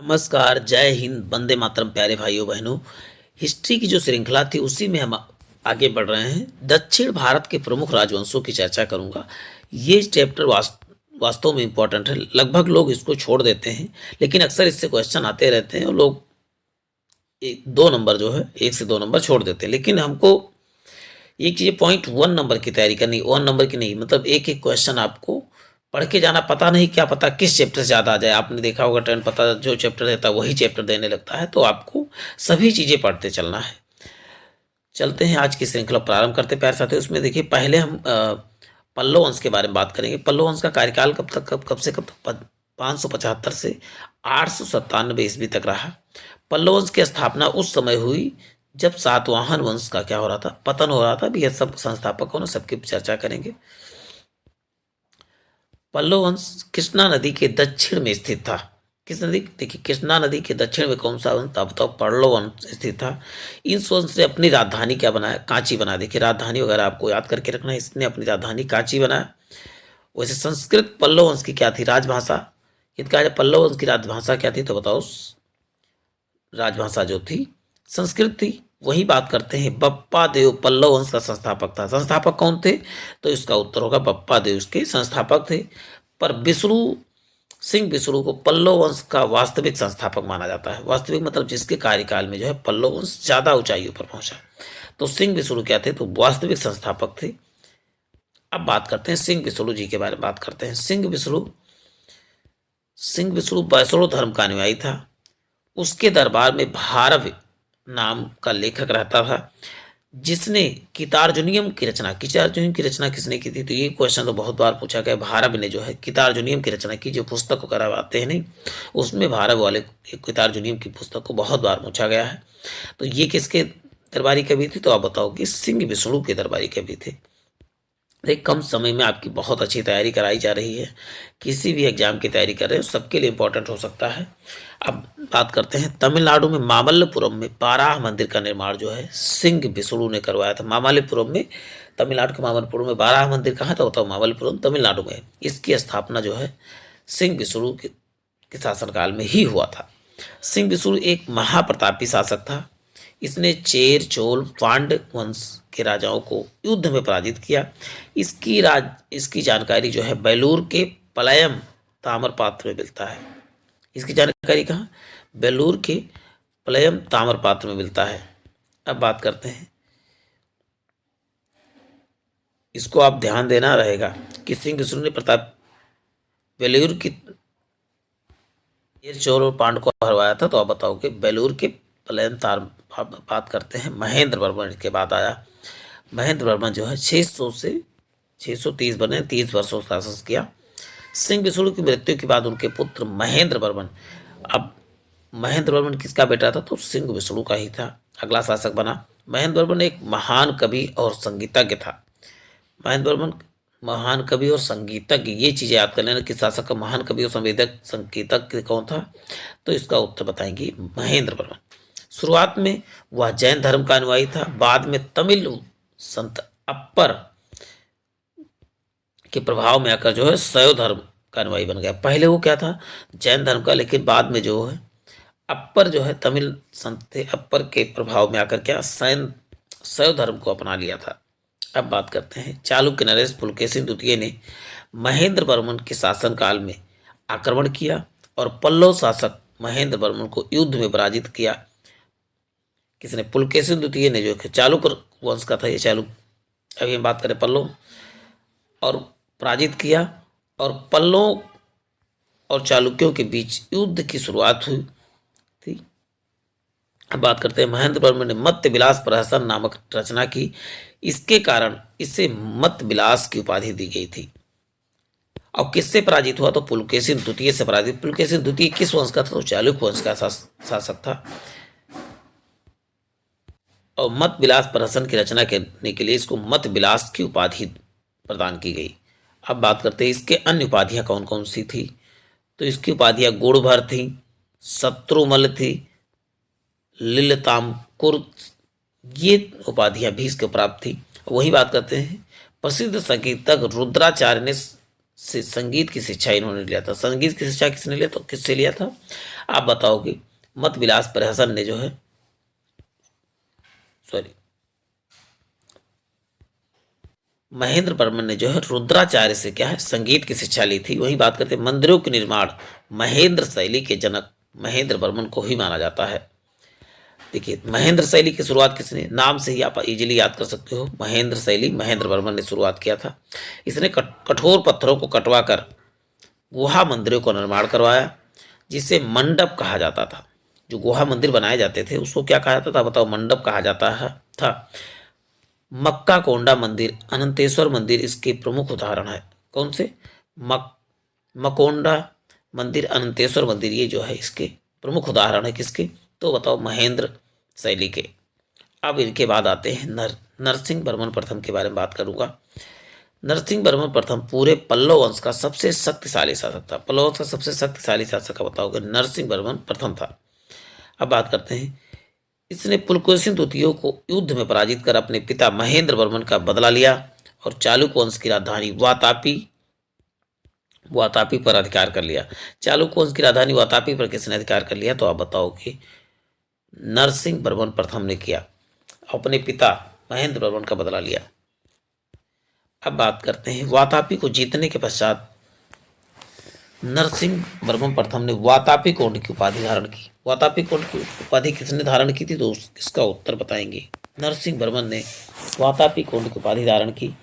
नमस्कार, जय हिंद, वंदे मातरम। प्यारे भाइयों बहनों, हिस्ट्री की जो श्रृंखला थी उसी में हम आगे बढ़ रहे हैं। दक्षिण भारत के प्रमुख राजवंशों की चर्चा करूंगा। ये चैप्टर वास्तव में इम्पोर्टेंट है। लगभग लोग इसको छोड़ देते हैं, लेकिन अक्सर इससे क्वेश्चन आते रहते हैं और लोग एक दो नंबर जो है, 1 से 2 नंबर छोड़ देते हैं। लेकिन हमको एक चीज़ .1 नंबर की तैयारी करनी, 1 नंबर की नहीं। मतलब एक एक क्वेश्चन आपको पढ़ के जाना। पता नहीं क्या पता किस चैप्टर से ज़्यादा आ जाए। आपने देखा होगा ट्रेंड, पता जो चैप्टर रहता है वही चैप्टर देने लगता है। तो आपको सभी चीज़ें पढ़ते चलना है। चलते हैं, आज की श्रृंखला प्रारंभ करते हैं प्यारे साथियों। उसमें देखिए, पहले हम पल्लव वंश के बारे में बात करेंगे। पल्लव वंश का कार्यकाल कब से कब तक? 575 से 897 ईस्वी तक रहा। पल्लव वंश की स्थापना उस समय हुई जब सातवाहन वंश का क्या हो रहा था, पतन हो रहा था। भी यह सब संस्थापकों ने सबकी चर्चा करेंगे। पल्लव वंश कृष्णा नदी के दक्षिण में स्थित था। किस नदी? देखिए, कृष्णा नदी के दक्षिण में कौन सा वंश था बताओ? पल्लव वंश स्थित था। इस वंश ने अपनी राजधानी क्या बनाया? कांची बना। देखिए, राजधानी वगैरह आपको याद करके रखना है। इसने अपनी राजधानी कांची बनाया। वैसे संस्कृत पल्लव वंश की क्या थी? राजभाषा। यदि कहा जाए पल्लव वंश की राजभाषा क्या थी, तो बताओ। राजभाषा जो थी संस्कृत थी। वही बात करते हैं। बप्पा देव पल्लव वंश का संस्थापक था। संस्थापक कौन थे? तो इसका उत्तर होगा बप्पा देव इसके संस्थापक थे। पर विष्णु सिंह विष्णु को पल्लव वंश का वास्तविक संस्थापक माना जाता है। वास्तविक मतलब जिसके कार्यकाल में जो है पल्लव वंश ज्यादा ऊंचाइयों पर पहुंचा। तो सिंह विष्णु क्या थे? तो वास्तविक संस्थापक थे। अब बात करते हैं सिंह विष्णु जी के बारे में। बात करते हैं सिंह विष्णु वैष्णव धर्म का अनुयायी था। उसके दरबार में भारव नाम का लेखक रहता था, जिसने कितार्जुनियम की रचना। कितार्जुनियम की रचना किसने की थी? तो ये क्वेश्चन तो बहुत बार पूछा गया। भारव ने जो है कितार्जुनियम की रचना की। जो पुस्तक करवाते हैं नहीं, उसमें भारव वाले कितार्जुनियम की पुस्तक को बहुत बार पूछा गया है। तो ये किसके दरबारी कवि थे? तो आप बताओ कि सिंह विष्णु के दरबारी कवि थे। एक कम समय में आपकी बहुत अच्छी तैयारी कराई जा रही है। किसी भी एग्जाम की तैयारी कर रहे हो, सबके लिए इंपॉर्टेंट हो सकता है। अब बात करते हैं तमिलनाडु में मामल्लपुरम में बाराह मंदिर का निर्माण जो है सिंह विष्णु ने करवाया था। मामल्लपुरम में, तमिलनाडु के मामल्लपुरम में बाराह मंदिर कहाँ था बताओ? मामल्लपुरम तमिलनाडु में है। इसकी स्थापना जो है सिंह विष्णु के शासनकाल में ही हुआ था। सिंह विष्णु एक महाप्रतापी शासक था। इसने चेर चोल पांड्य वंश के राजाओं को युद्ध में पराजित किया। इसकी जानकारी जो है बेलूर के पलयम ताम्रपात्र में मिलता है। इसकी जानकारी कहाँ? बेलूर के पलयम ताम्रपात्र में मिलता है। अब बात करते हैं, इसको आप ध्यान देना रहेगा कि सिंह विष्णु ने प्रताप बेलूर की चेर चोल और पांड्य को हरवाया था। तो आप बताओ कि बेलूर के पलयम तार। बात करते हैं महेंद्र वर्मन के बाद आया। महेंद्र वर्मन जो है 600 से 630 बने, 30 वर्षों शासन किया। सिंह विष्णु की मृत्यु के बाद उनके पुत्र महेंद्र वर्मन। अब महेंद्र वर्मन किसका बेटा था? तो सिंह विष्णु का ही था। अगला शासक बना। महेंद्र वर्मन एक महान कवि और संगीतज्ञ था। महेंद्र वर्मन महान कवि और संगीतज्ञ, ये चीजें याद कर लेना कि शासक का महान कवि और संवेदक संगीतज्ञ कौन था। तो इसका उत्तर बताएंगे महेंद्र वर्मन। शुरुआत में वह जैन धर्म का अनुयायी था। बाद में तमिल संत अप्पर के प्रभाव में आकर जो है शैव धर्म का अनुयायी बन गया। पहले वो क्या था? जैन धर्म का। लेकिन बाद में जो है अप्पर जो है तमिल संत थे, अप्पर के प्रभाव में आकर क्या शैव धर्म को अपना लिया था। अब बात करते हैं चालुक्य नरेश पुलकेशिन द्वितीय ने महेंद्र वर्मन के शासनकाल में आक्रमण किया और पल्लव शासक महेंद्र वर्मन को युद्ध में पराजित किया। किसने? पुलकेशिन द्वितीय ने, जो चालुक्य वंश का था ये चालुक्य। अभी हम बात करें पल्लव, और पराजित किया। और पल्लव और चालुक्यों के बीच युद्ध की शुरुआत हुई थी। अब बात करते हैं महेंद्र वर्मन ने मत्स्य विलास प्रहसन नामक रचना की। इसके कारण इसे मत्स्य विलास की उपाधि दी गई थी। और किससे पराजित हुआ? तो पुलकेशिन द्वितीय से पराजित। पुलकेशिन द्वितीय किस वंश का था? तो चालुक्य वंश का शासक था। और मत विलास प्रहसन की रचना करने के लिए इसको मत विलास की उपाधि प्रदान की गई। अब बात करते हैं इसके अन्य उपाधियां कौन कौन सी थी। तो इसकी उपाधियां गुणभर थी, शत्रुमल थी, लिलतामकुर, ये उपाधियां भी इसके प्राप्त थी। वही बात करते हैं प्रसिद्ध संगीतज्ञ रुद्राचार्य ने से संगीत की शिक्षा इन्होंने लिया था। संगीत की शिक्षा किसने लिया, तो किससे लिया था आप बताओगे। मत विलास प्रहसन ने जो है, सॉरी, महेंद्र वर्मन ने जो है रुद्राचार्य से क्या है, संगीत की शिक्षा ली थी। वही बात करते हैं मंदिरों के निर्माण, महेंद्र शैली के जनक महेंद्र वर्मन को ही माना जाता है। देखिए महेंद्र शैली की शुरुआत किसने, नाम से ही आप इजीली याद कर सकते हो, महेंद्र शैली महेंद्र वर्मन ने शुरुआत किया था। इसने कठोर पत्थरों को कटवा कर गुहा मंदिरों का निर्माण करवाया, जिसे मंडप कहा जाता था। जो गुहा मंदिर बनाए जाते थे उसको क्या कहा जाता था बताओ, मंडप कहा जाता है था। मक्का कोंडा मंदिर, अनंतेश्वर मंदिर इसके प्रमुख उदाहरण है। कौन से, मक मकोंडा मंदिर, अनंतेश्वर मंदिर, ये जो है इसके प्रमुख उदाहरण है किसके, तो बताओ महेंद्र शैली के। अब इनके बाद आते हैं नरसिंह वर्मन प्रथम के बारे में बात करूंगा। नरसिंह वर्मन प्रथम पूरे पल्लव वंश का सबसे शक्तिशाली शासक था। पल्लव वंश का सबसे शक्तिशाली शासक का बताओगे, नरसिंह वर्मन प्रथम था। अब बात करते हैं, इसने पुलकेशिन द्वितीय को युद्ध में पराजित कर अपने पिता महेंद्र वर्मन का बदला लिया और चालुक्य वंश की राजधानी वातापी पर अधिकार कर लिया। चालुक्य वंश की राजधानी वातापी पर किसने अधिकार कर लिया, तो आप बताओ कि नरसिंह वर्मन प्रथम ने किया, अपने पिता महेंद्र वर्मन का बदला लिया। अब बात करते हैं, वातापी को जीतने के पश्चात नरसिंह वर्मन प्रथम ने वातापी कोंड की उपाधि धारण की। वातापी कोंड की उपाधि किसने धारण की थी, तो इसका उत्तर बताएंगे। नरसिंह वर्मन ने वातापी कोंड की उपाधि धारण की।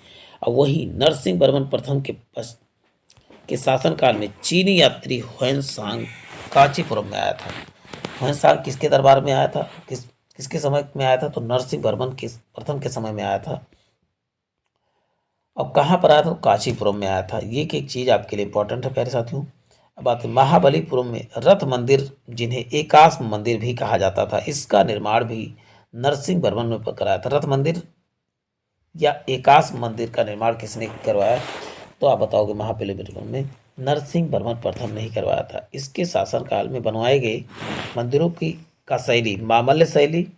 और वही नरसिंह वर्मन प्रथम के शासनकाल में चीनी यात्री हुएनसांग कांचीपुरम में आया था। हुएनसांग किसके दरबार में आया था, किसके समय में आया था, तो नरसिंह वर्मन के प्रथम के समय में आया था। अब कहाँ पर आया था, कांचीपुरम में आया था। ये एक चीज आपके लिए इंपॉर्टेंट है प्यारे साथियों। अब बात है महाबलीपुरम में रथ मंदिर, जिन्हें एकाश मंदिर भी कहा जाता था, इसका निर्माण भी नरसिंह वर्मन ने कराया था। रथ मंदिर या एकाश मंदिर का निर्माण किसने करवाया, तो आप बताओगे महाबलीपुरम में नरसिंह वर्मन प्रथम ने ही करवाया था। इसके शासनकाल में बनवाए गए मंदिरों की का शैली मामल्य शैली,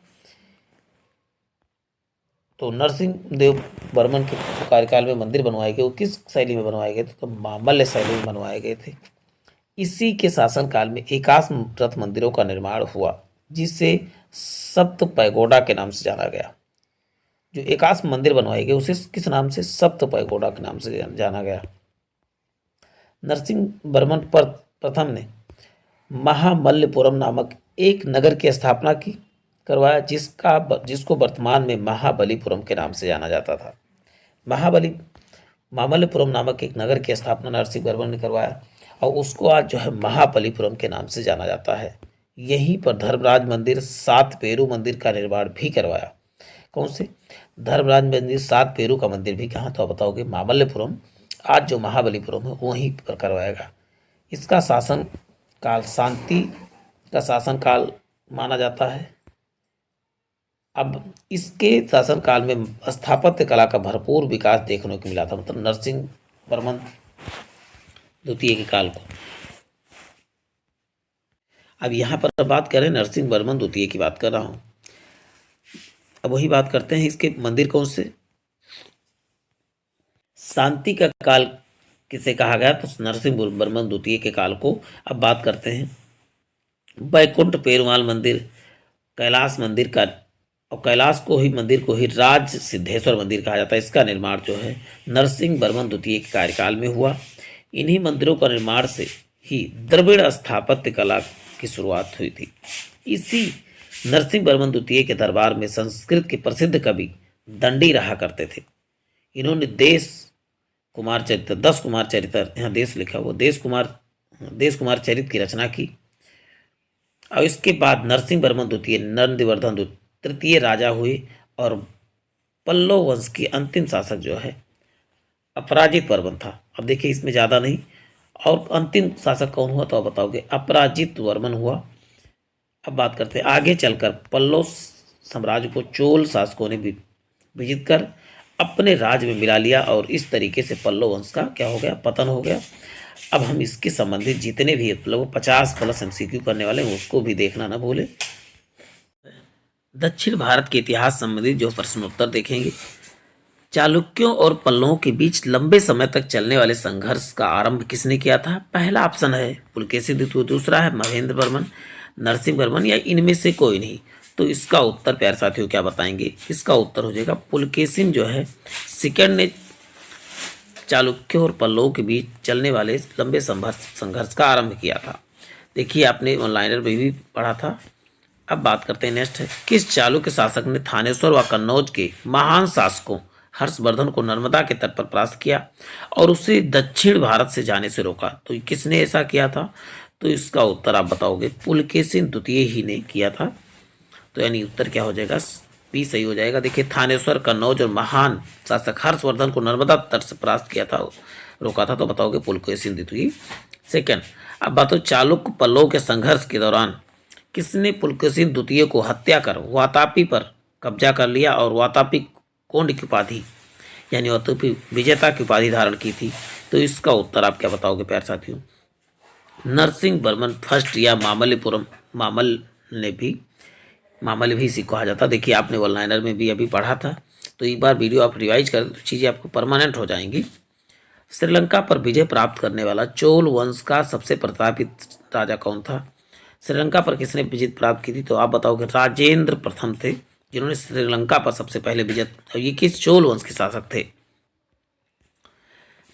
तो नरसिंह देव वर्मन के कार्यकाल में मंदिर बनवाए गए, वो किस शैली में बनवाए गए थे, तो मामल्य शैली में बनवाए गए थे। इसी के शासनकाल में एकाश रथ मंदिरों का निर्माण हुआ, जिसे सप्त पैगोडा के नाम से जाना गया। जो एकाश मंदिर बनवाए गए उसे किस नाम से, सप्त पैगोडा के नाम से जाना गया। नरसिंह वर्मन प्रथम ने महामल्लपुरम नामक एक नगर की स्थापना की करवाया, जिसको वर्तमान में महाबलीपुरम के नाम से जाना जाता था। मामल्लपुरम नामक एक नगर की स्थापना नरसिंह वर्मन ने करवाया और उसको आज जो है महाबलीपुरम के नाम से जाना जाता है। यहीं पर धर्मराज मंदिर, सात पेरू मंदिर का निर्माण भी करवाया। कौन से, धर्मराज मंदिर, सात पेरू का मंदिर भी कहाँ, तो बताओगे मामल्लपुरम, आज जो महाबलीपुरम है वहीं पर करवाएगा। इसका शासन काल शांति का शासन काल माना जाता है। अब इसके शासनकाल में स्थापत्य कला का भरपूर विकास देखने को मिला था, मतलब नरसिंह वर्मन द्वितीय के काल को। अब यहाँ पर बात करें नरसिंह वर्मन द्वितीय की बात कर रहा हूँ। अब वही बात करते हैं, इसके मंदिर कौन से, शांति का काल किसे कहा गया, तो नरसिंह वर्मन द्वितीय के काल को। अब बात करते हैं बैकुंठ पेरुमाल मंदिर, कैलाश मंदिर का, और कैलाश को ही मंदिर को ही राज सिद्धेश्वर मंदिर कहा जाता है। इसका निर्माण जो है नरसिंह वर्मन द्वितीय के कार्यकाल में हुआ। इन्हीं मंदिरों का निर्माण से ही द्रविड़ स्थापत्य कला की शुरुआत हुई थी। इसी नरसिंह वर्मन द्वितीय के दरबार में संस्कृत के प्रसिद्ध कवि दंडी रहा करते थे। इन्होंने 10 कुमार चरित्र, यहाँ देश लिखा हुआ, देश कुमार चरित्र की रचना की। और इसके बाद नरसिंह वर्मन द्वितीय नंदवर्धन तृतीय राजा हुए और पल्लव वंश की अंतिम शासक जो है अपराजित वर्मन था। अब देखिए इसमें ज़्यादा नहीं, और अंतिम शासक कौन हुआ, तो आप बताओगे अपराजित वर्मन हुआ। अब बात करते हैं आगे चलकर पल्लव साम्राज्य को चोल शासकों ने विजित कर अपने राज्य में मिला लिया और इस तरीके से पल्लव वंश का क्या हो गया, पतन हो गया। अब हम इसके संबंधित जितने भी लगभग 50+ MCQ करने वाले हैं उसको भी देखना ना भूले। दक्षिण भारत के इतिहास संबंधित जो प्रश्नोत्तर देखेंगे, चालुक्यों और पल्लवों के बीच लंबे समय तक चलने वाले संघर्ष का आरंभ किसने किया था? पहला ऑप्शन है पुलकेशी द्वितीय, दूसरा है महेंद्र वर्मन, नरसिंह वर्मन, या इनमें से कोई नहीं। तो इसका उत्तर प्यारे साथियों क्या बताएंगे? इसका उत्तर हो जाएगा पुलकेशिन जो है सेकंड ने चालुक्यों और पल्लवों के बीच चलने वाले लंबे संघर्ष का आरंभ किया था। देखिए आपने ऑनलाइनर में भी पढ़ा था। अब बात करते हैं नेक्स्ट है, किस चालुक्य शासक ने थानेश्वर व कन्नौज के महान शासकों हर्षवर्धन को नर्मदा के तट पर परास्त किया और उसे दक्षिण भारत से जाने से रोका? तो किसने ऐसा किया था? तो इसका उत्तर आप बताओगे पुलकेशिन द्वितीय ही ने किया था। तो यानी उत्तर क्या हो जाएगा? बी सही हो जाएगा। देखिए थानेश्वर, कन्नौज और महान शासक हर्षवर्धन को नर्मदा तट से परास्त किया था, रोका था, तो बताओगे पुलकेशिन द्वितीय। सेकंड, अब बात हो चालुक्य पल्लव के संघर्ष के दौरान किसने पुलकेशिन द्वितीय को हत्या कर वातापी पर कब्जा कर लिया और वातापी कोंड की उपाधि यानी वातापी विजेता की उपाधि धारण की थी? तो इसका उत्तर आप क्या बताओगे प्यारे साथियों? नरसिंह वर्मन फर्स्ट या मामल्लपुरम, मामल्य भी इसी कहा जाता। देखिए आपने वन लाइनर में भी अभी पढ़ा था, तो एक बार वीडियो आप रिवाइज कर तो चीज़ें आपको परमानेंट हो जाएंगी। श्रीलंका पर विजय प्राप्त करने वाला चोल वंश का सबसे प्रतापित राजा कौन था? श्रीलंका पर किसने विजय प्राप्त की थी? तो आप बताओगे राजेंद्र प्रथम थे, जिन्होंने श्रीलंका पर सबसे पहले विजय। ये किस चोल वंश के शासक थे?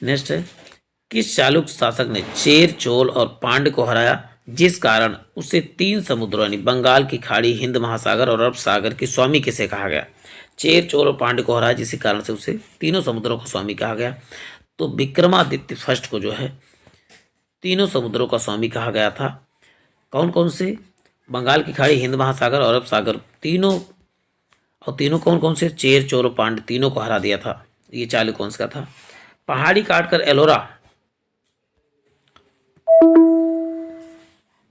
नेक्स्ट है, किस चालुक्य शासक ने चेर, चोल और पांड्य को हराया, जिस कारण उसे तीन समुद्रों यानी बंगाल की खाड़ी, हिंद महासागर और अरब सागर की स्वामी किसे कहा गया? चेर, चोल और पांड्य को हराया जिस कारण से उसे तीनों समुद्रों का स्वामी कहा गया। तो विक्रमादित्य फर्स्ट को जो है तीनों समुद्रों का स्वामी कहा गया था। कौन कौन से? बंगाल की खाड़ी, हिंद महासागर और अरब सागर, तीनों। और तीनों कौन कौन से? चेर, चोल और पांड्य, तीनों को हरा दिया था। ये चालुक्य वंश का था। पहाड़ी काटकर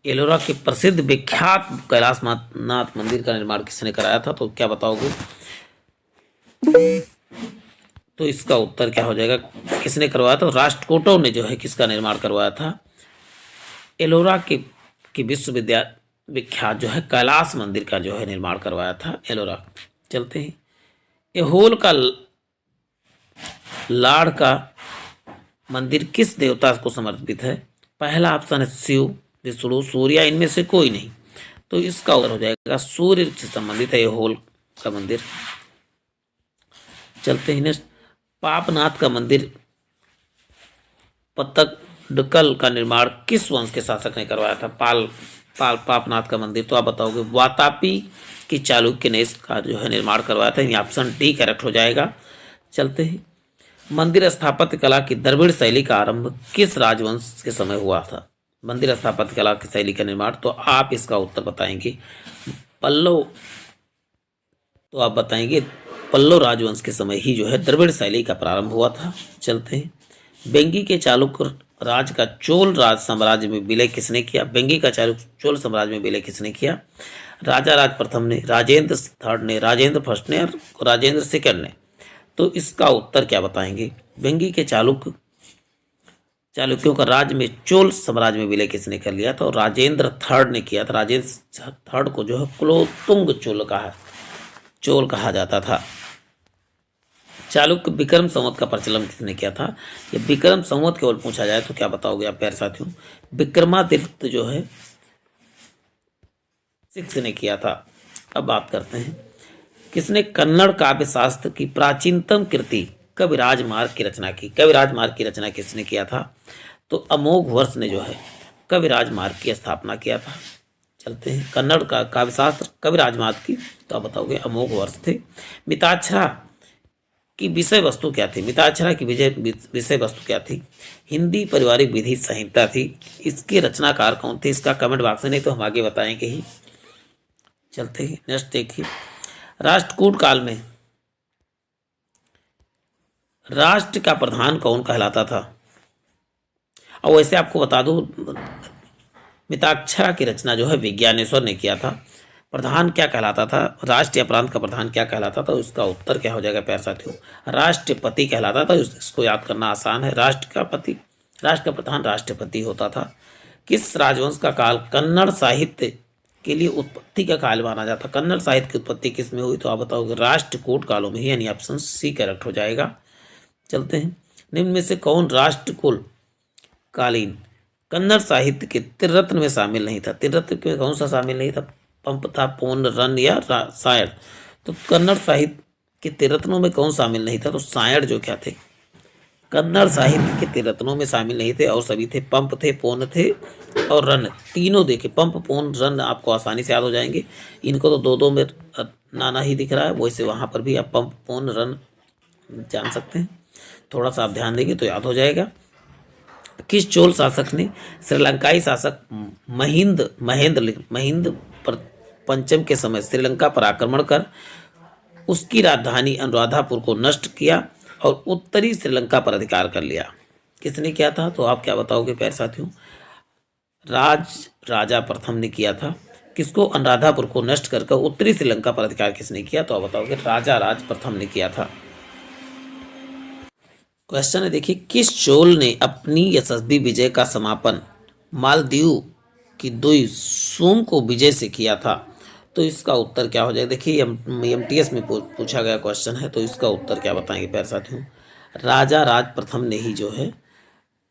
एलोरा के प्रसिद्ध विख्यात कैलाश नाथ मंदिर का निर्माण किसने कराया था? तो क्या बताओगे? तो इसका उत्तर क्या हो जाएगा? किसने करवाया था? राष्ट्रकूटों ने जो है किसका निर्माण करवाया था? एलोरा की विख्यात जो है कैलाश मंदिर का जो है निर्माण करवाया था एलोरा। चलते हैं, एहोल का लाड़ का मंदिर किस देवता को समर्पित है? पहला ऑप्शन है शिव, विष्णु, सूर्य, इनमें से कोई नहीं। तो इसका उत्तर हो जाएगा सूर्य से संबंधित है एहोल का मंदिर। चलते हैं नेक्स्ट, पापनाथ का मंदिर पत्तडकल का निर्माण किस वंश के शासक ने करवाया था? पापनाथ का मंदिर। तो आप बताओगे वातापी की चालुक्य ने इसका जो है निर्माण करवाया था। यानी ऑप्शन डी करेक्ट हो जाएगा। चलते हैं, मंदिर स्थापत्य कला की द्रविड़ शैली का आरंभ किस राजवंश के समय हुआ था? मंदिर स्थापत्य कला की शैली का निर्माण, तो आप इसका उत्तर बताएंगे पल्लव। तो आप बताएंगे पल्लव राजवंश के समय ही जो है द्रविड़ शैली का प्रारंभ हुआ था। चलते हैं, बेंगी के चालुक्य राज का चोल राज साम्राज्य में विलय किसने किया? बेंगी का चालुक्य चोल साम्राज्य में विलय किसने किया? राजा राज प्रथम ने, राजेंद्र थर्ड ने, राजेंद्र फर्स्ट ने और राजेंद्र सेकंड ने। तो इसका उत्तर क्या बताएंगे? बेंगी के चालुक्यों का राज्य में चोल साम्राज्य में विलय किसने कर लिया था? और राजेंद्र थर्ड ने किया था। राजेंद्र थर्ड को जो है कुलोत्तुंग चोल कहा जाता था। चालुक्य विक्रम संवत का प्रचलन किसने किया था? ये विक्रम संवत केवल पूछा जाए तो क्या बताओगे आप प्यारे साथियों? विक्रमादित्य जो है 6 ने किया था। अब बात करते हैं, किसने कन्नड़ काव्य शास्त्र की प्राचीनतम कृति कविराज मार्ग की रचना की? कविराज मार्ग की रचना किसने किया था? तो अमोघ वर्ष ने जो है कविराज मार्ग की स्थापना किया था। चलते हैं, कन्नड़ का काव्य शास्त्र कविराज मार्ग की, तो आप बताओगे अमोघ वर्ष थे। मिताक्षरा की विषय वस्तु क्या थी? मिताक्षरा की विषय वस्तु क्या थी? हिंदी पारिवारिक विधि संहिता थी। इसके रचनाकार कौन थे? इसका कमेंट बॉक्स में, नहीं तो हम आगे बताएंगे ही। चलते हैं नेक्स्ट, देखिए राष्ट्रकूट काल में राष्ट्र का प्रधान कौन कहलाता था? और वैसे आपको बता दूं, मिताक्षरा की रचना जो है विज्ञानेश्वर ने किया था। प्रधान क्या कहलाता था? राष्ट्र या प्रांत का प्रधान क्या कहलाता था? उसका उत्तर क्या हो जाएगा प्यारे साथियों? राष्ट्रपति कहलाता था। इसको याद करना आसान है। राष्ट्र का प्रधान राष्ट्रपति होता था। किस राजवंश का काल कन्नड़ साहित्य के लिए उत्पत्ति का काल माना जाता। कन्नड़ साहित्य की उत्पत्ति किस में हुई, तो आप बताओगे राष्ट्रकूट कालों में ही, यानी ऑप्शन सी करेक्ट हो जाएगा। चलते हैं, निम्न में से कौन राष्ट्रकूट कालीन कन्नड़ साहित्य के त्रिरत्न में शामिल नहीं था। त्रिरत्न में कौन सा शामिल नहीं था, पंप था, पोन, रन या सायण। तो कन्नड़ साहित्य के त्रिरत्नों में कौन शामिल नहीं था, तो सायण जो क्या थे, कन्नड़ साहित्य के त्रिरत्नों में शामिल नहीं थे, और सभी थे, पंप थे, पोन थे और रन। तीनों देखे, पंप, पोन, रन आपको आसानी से याद हो जाएंगे। इनको तो दो दो में नाना ही दिख रहा है, वैसे वहाँ पर भी आप पंप, पोन, रन जान सकते हैं। थोड़ा सा आप ध्यान देंगे तो याद हो जाएगा। किस चोल शासक ने श्रीलंकाई शासक महिंद पंचम के समय श्रीलंका पर आक्रमण कर उसकी राजधानी अनुराधापुर को नष्ट किया और उत्तरी श्रीलंका पर अधिकार कर लिया। किसने किया था, तो आप क्या बताओगे प्यारे साथियों, राजा प्रथम ने किया था। किसको, अनुराधापुर को नष्ट कर उत्तरी श्रीलंका पर अधिकार किसने किया, तो आप बताओगे राज प्रथम ने किया था। क्वेश्चन है, देखिए, किस चोल ने अपनी यशस्वी विजय का समापन मालदीव की दुई सूम को विजय से किया था, तो इसका उत्तर क्या हो जाएगा। देखिए एमटीएस में पूछा गया क्वेश्चन है, तो इसका उत्तर क्या बताएंगे प्यारे साथियों, राजा राज प्रथम ने ही जो है,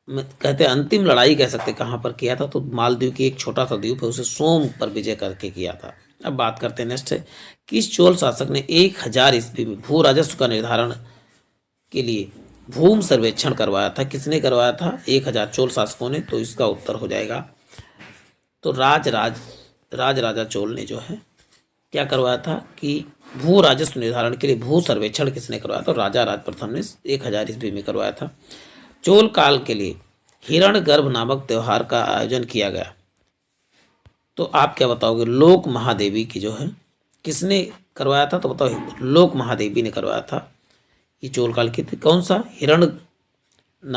कहते हैं अंतिम लड़ाई कह सकते, कहाँ पर किया था, तो मालदीव की एक छोटा सा द्वीप है उसे सोम पर विजय करके किया था। अब बात करते हैं नेक्स्ट है, किस चोल शासक ने 1000 ईस्वी में भू राजस्व का निर्धारण के लिए भूमि सर्वेक्षण करवाया था। किसने करवाया था, 1000 चोल शासकों ने, तो इसका उत्तर हो जाएगा, तो राजा चोल ने जो है क्या करवाया था कि भू राजस्व निर्धारण के लिए भू सर्वेक्षण किसने करवाया, तो राजा राज प्रथम ने 1000 ईस्वी में करवाया था। चोल काल के लिए हिरण्यगर्भ नामक त्योहार का आयोजन किया गया, तो आप क्या बताओगे, लोक महादेवी की जो है किसने करवाया था, तो बताओ लोक महादेवी ने करवाया था। ये चोल काल की थी, कौन सा, हिरण्यगर्भा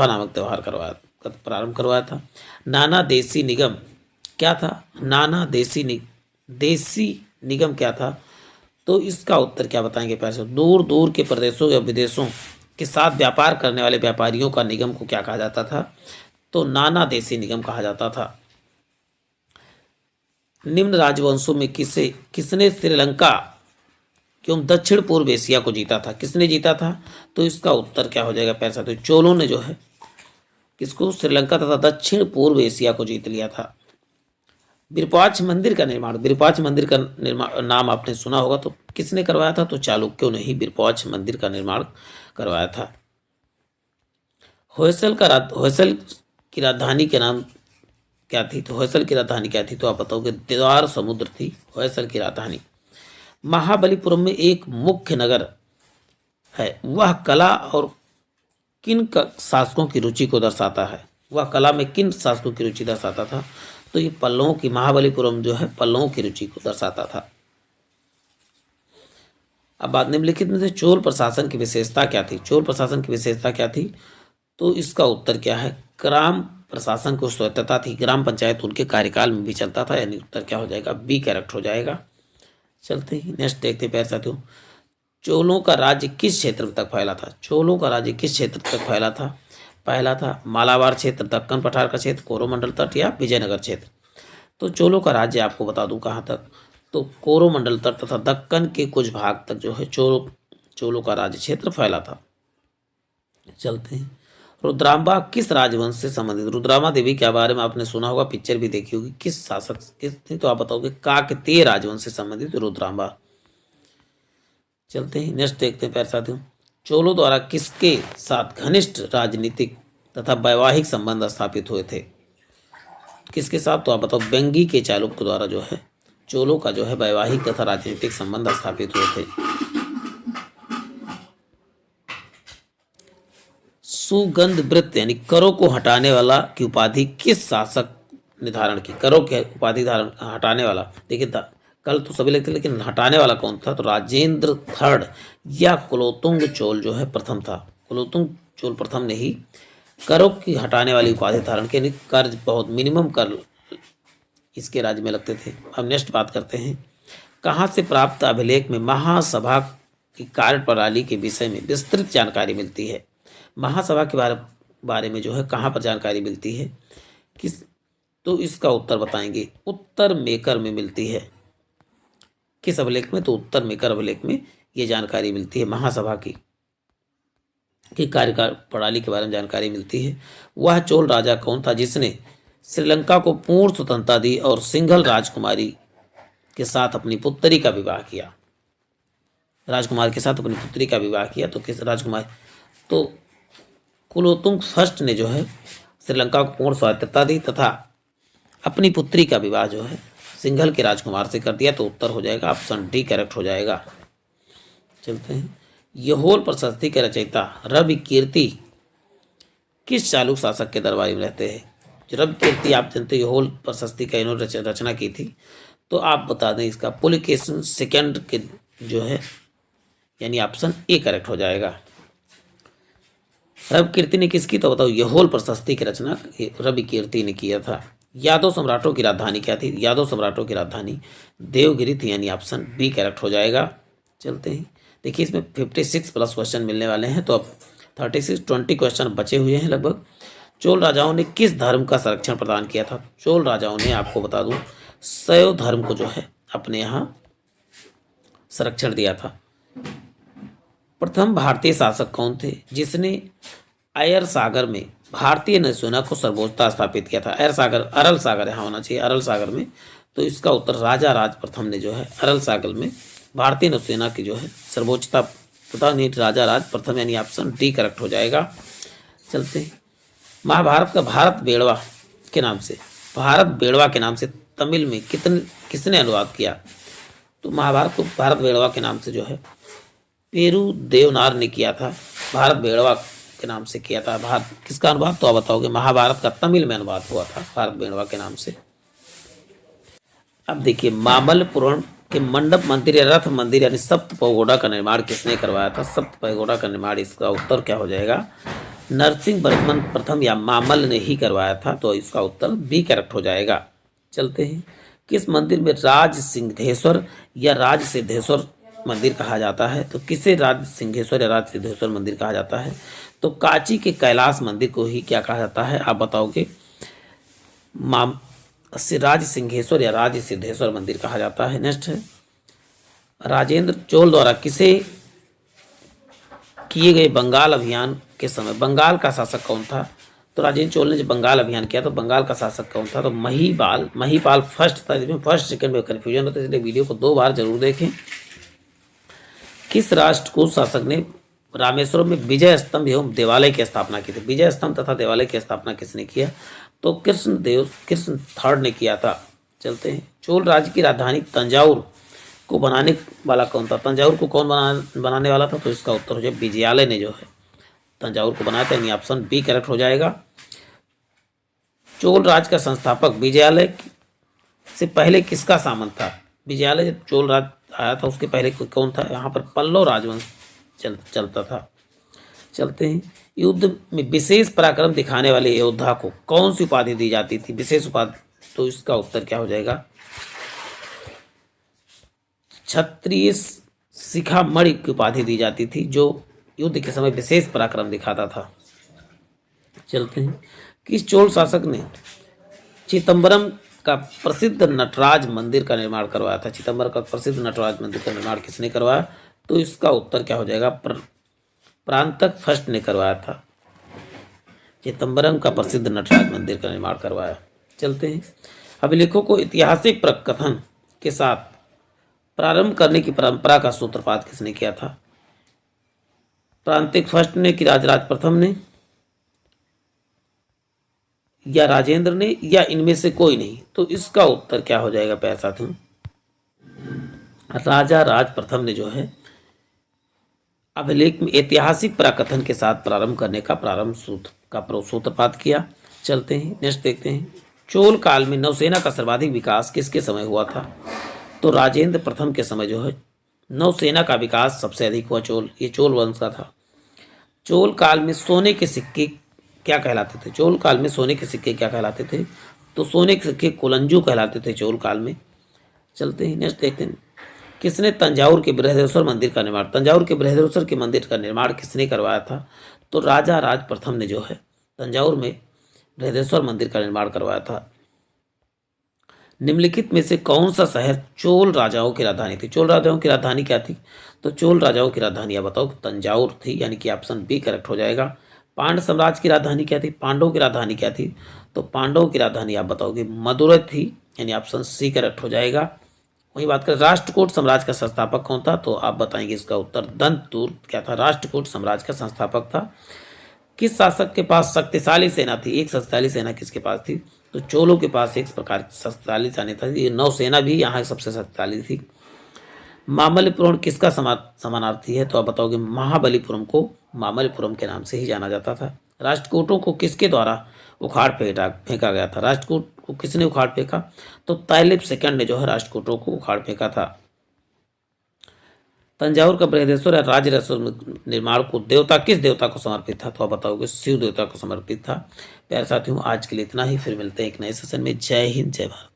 नामक त्योहार प्रारंभ करवाया था। नाना देसी निगम क्या था, देसी निगम क्या था, तो इसका उत्तर क्या बताएंगे पैसे, दूर दूर के प्रदेशों या विदेशों के साथ व्यापार करने वाले व्यापारियों का निगम को क्या कहा जाता था, तो नाना देसी निगम कहा जाता था। निम्न राजवंशों में किसने श्रीलंका एवं दक्षिण पूर्व एशिया को जीता था, किसने जीता था, तो इसका उत्तर क्या हो जाएगा पैसा, तो चोलों ने जो है किसको, श्रीलंका तथा दक्षिण पूर्व एशिया को जीत लिया था। विरूपाक्ष मंदिर का निर्माण नाम आपने सुना होगा, तो किसने करवाया था, तो चालुक्यों ने ही विरूपाक्ष मंदिर का निर्माण करवाया था। होयसल की राजधानी के नाम क्या थी, तो होयसल की राजधानी क्या थी, तो आप बताओगे द्वार समुद्र थी होयसल की राजधानी। महाबलीपुरम में एक मुख्य नगर है, वह कला और किन शासकों की रुचि को दर्शाता है, वह कला में किन शासकों की रुचि दर्शाता था, तो ये पल्लवों की, महाबलीपुरम जो है पल्लवों की रुचि को दर्शाता था। अब बात, निम्नलिखित में से चोल प्रशासन की विशेषता क्या थी, चोल प्रशासन की विशेषता क्या थी, तो इसका उत्तर क्या है, ग्राम प्रशासन को स्वायत्तता थी, ग्राम पंचायत उनके कार्यकाल में भी चलता था, यानी उत्तर क्या हो जाएगा, बी करेक्ट हो जाएगा। चलते ही नेक्स्ट देखते हैं पैर साथियों, चोलों का राज्य किस क्षेत्र तक फैला था, चोलों का राज्य किस क्षेत्र तक फैला था, पहला था मालाबार क्षेत्र, दक्कन पठार का क्षेत्र, कोरोमंडल तट या विजयनगर क्षेत्र। तो चोलों का राज्य आपको बता दूं कहाँ तक, तो कोरोमंडल तट तथा दक्कन के कुछ भाग तक जो है चोलों का राज्य क्षेत्र फैला था। चलते हैं, रुद्रांबा किस राजवंश से संबंधित, रुद्रामा देवी के बारे में आपने सुना होगा, पिक्चर भी देखी होगी, किस शासक किस थी, तो आप बताओगे काकतीय राजवंश से संबंधित रुद्रांबा। चलते हैं नेक्स्ट देखते हैं प्यारे साथियों, चोलों द्वारा किसके साथ घनिष्ठ राजनीतिक तथा वैवाहिक संबंध स्थापित हुए थे, किसके साथ, तो आप बताओ बेंगी के चालुक्य द्वारा जो है चोलों का जो है वैवाहिक तथा राजनीतिक संबंध स्थापित हुए थे। सुगंध वृत्त यानी करों को हटाने वाला की उपाधि किस शासक निर्धारण की, करों के उपाधि धारण हटाने वाला, देखिए कल तो सभी लिखते लेकिन हटाने वाला कौन था, तो राजेंद्र थर्ड या कुलोतुंग चोल जो है प्रथम था, कुलोतुंग चोल प्रथम ने ही करों की हटाने वाली उपाधि धारण के, कर्ज बहुत मिनिमम कर इसके राज्य में लगते थे। अब नेक्स्ट बात करते हैं, कहाँ से प्राप्त अभिलेख में महासभा की कार्यप्रणाली के विषय में विस्तृत जानकारी मिलती है, महासभा के बारे में जो है कहाँ पर जानकारी मिलती है, तो इसका उत्तर बताएंगे। उत्तर मेकर में मिलती है। किस अभिलेख में? तो उत्तर मेकर अभिलेख में ये जानकारी मिलती है। महासभा की कार्यकाल प्रणाली के बारे में जानकारी मिलती है। वह चोल राजा कौन था जिसने श्रीलंका को पूर्ण स्वतंत्रता दी और सिंघल राजकुमारी के साथ अपनी पुत्री का विवाह किया? राजकुमार के साथ अपनी पुत्री का विवाह किया। तो किस राजकुमार? तो कुलोत्तुंग फर्स्ट ने जो है श्रीलंका को पूर्ण स्वायत्तता दी तथा अपनी पुत्री का विवाह जो है सिंघल के राजकुमार से कर दिया। तो उत्तर हो जाएगा ऑप्शन डी करेक्ट हो जाएगा। चलते हैं। यहोल प्रशस्ति के रचयिता रवि कीर्ति किस चालुक शासक के दरबार में रहते हैं? जो रवि कीर्ति आप जानते हो यहोल प्रशस्ति का इन्होंने रचना की थी। तो आप बता दें इसका पुलिकेशन सेकंड के जो है यानी ऑप्शन ए करेक्ट हो जाएगा। रवि कीर्ति ने किसकी? तो बताओ यहोल प्रशस्ति की रचना रवि कीर्ति ने किया था। यादव सम्राटों की राजधानी क्या थी? यादव सम्राटों की राजधानी देवगिरी थी यानी ऑप्शन बी करेक्ट हो जाएगा। चलते हैं। देखिए इसमें 56 प्लस क्वेश्चन मिलने वाले हैं। तो अब 20 क्वेश्चन बचे हुए हैं लगभग। चोल राजाओं ने किस धर्म का संरक्षण प्रदान किया था? चोल राजाओं ने आपको बता दूं शैव धर्म को जो है अपने यहाँ संरक्षण दिया था। प्रथम भारतीय शासक कौन थे जिसने अयर सागर में भारतीय नौसेना को सर्वोच्चता स्थापित किया था? अयर सागर, अरल सागर यहाँ होना चाहिए, अरल सागर में। तो इसका उत्तर राजा राज प्रथम ने जो है अरल सागर में भारतीय नौसेना की जो है सर्वोच्चता पता नहीं राजा राज प्रथम यानी ऑप्शन डी करेक्ट हो जाएगा। चलते हैं। महाभारत का भारत बेड़वा के नाम से तमिल में किसने अनुवाद किया? तो महाभारत को भारत बेड़वा के नाम से जो है पेरू देवनार ने किया था। भारत बेड़वा के नाम से किया था। भारत किसका अनुवाद? तो आप बताओगे महाभारत का तमिल में अनुवाद हुआ था भारत बेड़वा के नाम से। अब देखिए मामल्लपुरम के मंडप मंदिर या रथ मंदिर यानी सप्त पैगोडा का निर्माण किसने करवाया था? सप्त पैगोडा का निर्माण इसका उत्तर क्या हो जाएगा? नरसिंह वर्मन प्रथम या मामल्ल ने ही करवाया था। तो इसका उत्तर बी करेक्ट हो जाएगा। चलते हैं। किस मंदिर में राज सिंहेश्वर या राज सिद्धेश्वर मंदिर कहा जाता है? तो किसे राज सिंहेश्वर या राज सिद्धेश्वर मंदिर कहा जाता है? तो कांची के कैलाश मंदिर को ही क्या कहा जाता है? आप बताओगे। राज सिंहेश्वर या राज सिद्धेश्वर मंदिर कहा जाता है। नेक्स्ट है राजेंद्र चोल द्वारा किसे किए गए बंगाल अभियान के समय बंगाल का शासक कौन था? तो राजेंद्र चोल ने जब बंगाल अभियान किया तो बंगाल का शासक कौन था? तो महीपाल फर्स्ट था। इसमें फर्स्ट सेकंड में कन्फ्यूजन होता है, इसलिए वीडियो को 2 बार जरूर देखें। किस राष्ट्रकूट शासक ने रामेश्वरम में विजय स्तंभ एवं देवालय की स्थापना की थी? विजय स्तंभ तथा देवालय की स्थापना किसने किया? तो कृष्ण थर्ड ने किया था। चलते हैं। चोल राज्य की राजधानी तंजावुर को बनाने वाला कौन था? तंजावुर को कौन बनाने वाला था? तो इसका उत्तर हो जाए विजयालय ने जो है तंजावुर को बनाया था यानी ऑप्शन बी करेक्ट हो जाएगा। चोल राज का संस्थापक विजयालय से पहले किसका सामंत था? विजयालय जब चोल राज आया था उसके पहले कौन था? यहाँ पर पल्लव राजवंश चलता था। चलते हैं। युद्ध में विशेष पराक्रम दिखाने वाले योद्धा को कौन सी उपाधि दी जाती थी? विशेष उपाधि। तो इसका उत्तर क्या हो जाएगा? क्षत्रिय शिखामणि की उपाधि दी जाती थी जो युद्ध के समय विशेष पराक्रम दिखाता था। चलते हैं। किस चोल शासक ने चिदम्बरम का प्रसिद्ध नटराज मंदिर का निर्माण करवाया था? चिदम्बरम का प्रसिद्ध नटराज मंदिर का निर्माण किसने करवाया? तो इसका उत्तर क्या हो जाएगा? प्रांतक फर्स्ट ने करवाया था। चिदम्बरम का प्रसिद्ध नटराज मंदिर का निर्माण करवाया। चलते हैं। अभिलेखों को ऐतिहासिक प्रकथन के साथ प्रारंभ करने की परंपरा का सूत्रपात किसने किया था? प्रांतिक फर्स्ट ने कि राजराज प्रथम ने या राजेंद्र ने या इनमें से कोई नहीं? तो इसका उत्तर क्या हो जाएगा प्यारे साथियों? राजा राज प्रथम ने जो है अभिलेख में ऐतिहासिक प्रकथन के साथ प्रारंभ करने का सूत्रपात किया। चलते हैं। नेक्स्ट देखते हैं। चोल काल में नौसेना का सर्वाधिक विकास किसके समय हुआ था? तो राजेंद्र प्रथम के समय जो है नौसेना का विकास सबसे अधिक हुआ। ये चोल वंश का था। चोल काल में सोने के सिक्के क्या कहलाते थे? चोल काल में सोने के सिक्के क्या कहलाते थे? तो सोने के सिक्के कोलंजू कहलाते थे चोल काल में। चलते हैं। नेक्स्ट देखते हैं। किसने तंजावुर के बृहदेश्वर मंदिर का निर्माण तंजावुर के बृहदेश्वर के मंदिर का निर्माण किसने करवाया था? तो राजा राज प्रथम ने जो है तंजावुर में बृहदेश्वर मंदिर का निर्माण करवाया था। निम्नलिखित में से कौन सा शहर चोल राजाओं की राजधानी थी? चोल राजाओं की राजधानी क्या थी? तो चोल राजाओं की राजधानी आप बताओ, तंजाउर थी, यानी कि ऑप्शन बी करेक्ट हो जाएगा। पांड्य साम्राज्य की राजधानी क्या थी? पांडवों की राजधानी क्या थी? तो पांडवों की राजधानी आप बताओगे मदुरै थी, यानी ऑप्शन सी करेक्ट हो जाएगा। वही बात करें राष्ट्रकूट साम्राज्य का संस्थापक कौन था? तो आप बताएंगे इसका उत्तर दंतुर क्या था, राष्ट्रकूट साम्राज्य का संस्थापक था। किस शासक के पास शक्तिशाली सेना थी? एक शक्तिशाली सेना किसके पास थी? तो चोलों के पास एक प्रकार की शक्तिशाली सेना थी, ये नौसेना भी यहाँ सबसे शक्तिशाली थी। मामल्लपुरम किसका समानार्थी है? तो आप बताओगे महाबलीपुरम को मामल्लपुरम के नाम से ही जाना जाता था। राष्ट्रकूटों को किसके द्वारा उखाड़ फेंका फेंका गया था? राष्ट्रकूट को किसने उखाड़ फेंका? तो तैलिब सेकंड ने जो है राष्ट्रकूटों को उखाड़ फेंका था। तंजावुर का बृहदेश्वर या राज निर्माण को देवता किस देवता को समर्पित था? तो आप बताओगे शिव देवता को समर्पित था। प्यारे साथियों आज के लिए इतना ही, फिर मिलते हैं एक नए सेशन में। जय हिंद जय भारत।